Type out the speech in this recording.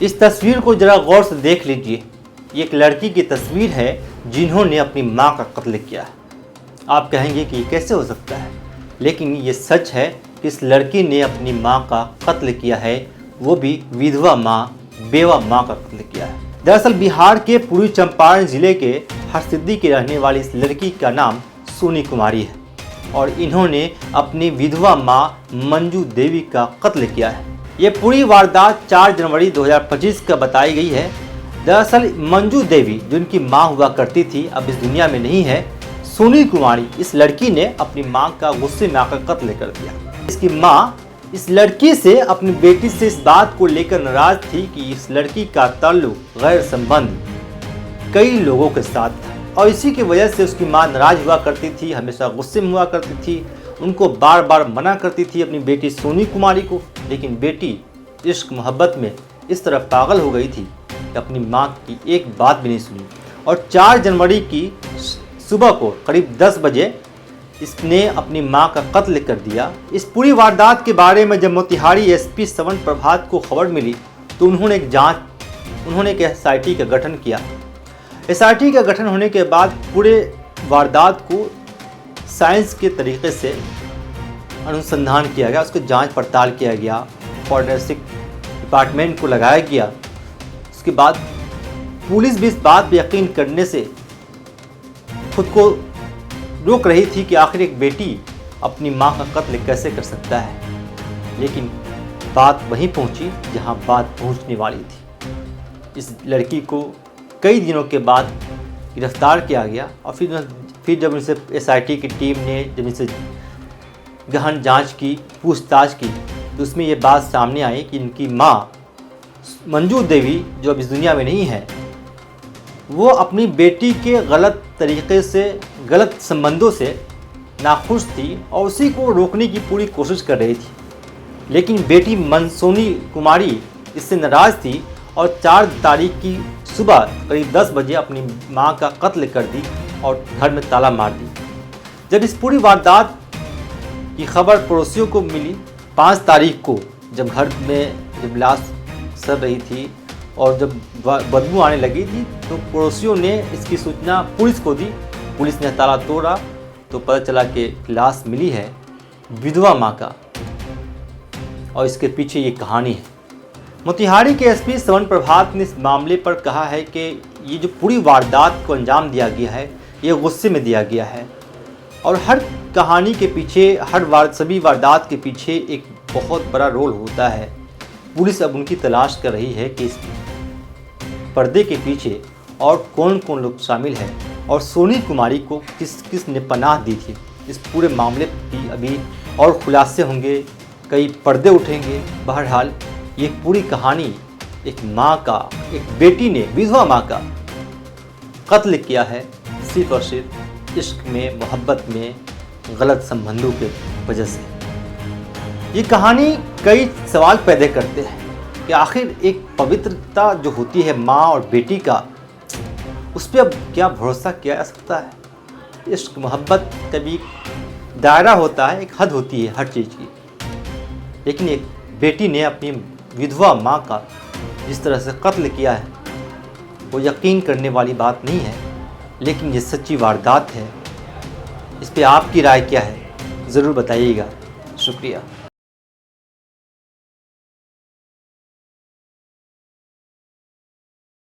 इस तस्वीर को जरा गौर से देख लीजिए। ये एक लड़की की तस्वीर है जिन्होंने अपनी मां का कत्ल किया। आप कहेंगे कि ये कैसे हो सकता है, लेकिन ये सच है कि इस लड़की ने अपनी मां का कत्ल किया है, वो भी विधवा मां, बेवा मां का कत्ल किया है। दरअसल बिहार के पूर्वी चंपारण जिले के हरसिद्धि की रहने वाली इस लड़की का नाम सोनी कुमारी है और इन्होंने अपनी विधवा मां मंजू देवी का कत्ल किया है। ये पूरी वारदात 4 जनवरी 2025 का बताई गई है। दरअसल मंजू देवी जिनकी मां हुआ करती थी, अब इस दुनिया में नहीं है। सोनी कुमारी इस लड़की ने अपनी मां का गुस्से में आकर कत्ल कर दिया। इसकी मां इस लड़की से, अपनी बेटी से इस बात को लेकर नाराज थी कि इस लड़की का ताल्लुक गैर संबंध कई लोगों के साथ था और इसी की वजह से उसकी मां नाराज हुआ करती थी, हमेशा गुस्से में हुआ करती थी, उनको बार बार मना करती थी अपनी बेटी सोनी कुमारी को। लेकिन बेटी इश्क मोहब्बत में इस तरह पागल हो गई थी कि अपनी मां की एक बात भी नहीं सुनी और 4 जनवरी की सुबह को करीब 10 बजे इसने अपनी मां का कत्ल कर दिया। इस पूरी वारदात के बारे में जब मोतिहारी एसपी श्रवण प्रभात को खबर मिली तो उन्होंने एक SIT का गठन किया। SIT का गठन होने के बाद पूरे वारदात को साइंस के तरीके से अनुसंधान किया गया, उसको जांच पड़ताल किया गया, फॉरेंसिक डिपार्टमेंट को लगाया गया। उसके बाद पुलिस भी इस बात पर यकीन करने से खुद को रोक रही थी कि आखिर एक बेटी अपनी मां का कत्ल कैसे कर सकता है। लेकिन बात वहीं पहुंची जहां बात पहुंचने वाली थी। इस लड़की को कई दिनों के बाद गिरफ्तार किया गया और फिर जब उनसे SIT की टीम ने जब इनसे गहन जांच की, पूछताछ की, तो उसमें ये बात सामने आई कि इनकी मां मंजू देवी जो अब इस दुनिया में नहीं है, वो अपनी बेटी के गलत तरीके से, गलत संबंधों से नाखुश थी और उसी को रोकने की पूरी कोशिश कर रही थी। लेकिन बेटी सोनी कुमारी इससे नाराज़ थी और 4 तारीख की सुबह करीब 10 बजे अपनी मां का कत्ल कर दी और घर में ताला मार दी। जब इस पूरी वारदात की खबर पड़ोसियों को मिली 5 तारीख को, जब घर में जब लाश सड़ रही थी और जब बदबू आने लगी थी, तो पड़ोसियों ने इसकी सूचना पुलिस को दी। पुलिस ने ताला तोड़ा तो पता चला कि लाश मिली है विधवा मां का और इसके पीछे ये कहानी है। मोतिहारी के एसपी श्रवण प्रभात ने इस मामले पर कहा है कि ये जो पूरी वारदात को अंजाम दिया गया है, ये गुस्से में दिया गया है और हर कहानी के पीछे, सभी वारदात के पीछे एक बहुत बड़ा रोल होता है। पुलिस अब उनकी तलाश कर रही है कि इस पर्दे के पीछे और कौन कौन लोग शामिल हैं और सोनी कुमारी को किस ने पनाह दी थी। इस पूरे मामले की अभी और खुलासे होंगे, कई पर्दे उठेंगे। बहरहाल ये पूरी कहानी एक माँ का, एक बेटी ने विधवा माँ का कत्ल किया है सिर्फ और सिर्फ इश्क में, मोहब्बत में, गलत संबंधों के वजह से। ये कहानी कई सवाल पैदा करते हैं कि आखिर एक पवित्रता जो होती है माँ और बेटी का, उस पर अब क्या भरोसा किया जा सकता है। इश्क मोहब्बत का भी दायरा होता है, एक हद होती है हर चीज़ की। लेकिन एक बेटी ने अपनी विधवा माँ का जिस तरह से कत्ल किया है, वो यकीन करने वाली बात नहीं है, लेकिन ये सच्ची वारदात है। इस पर आपकी राय क्या है, ज़रूर बताइएगा। शुक्रिया।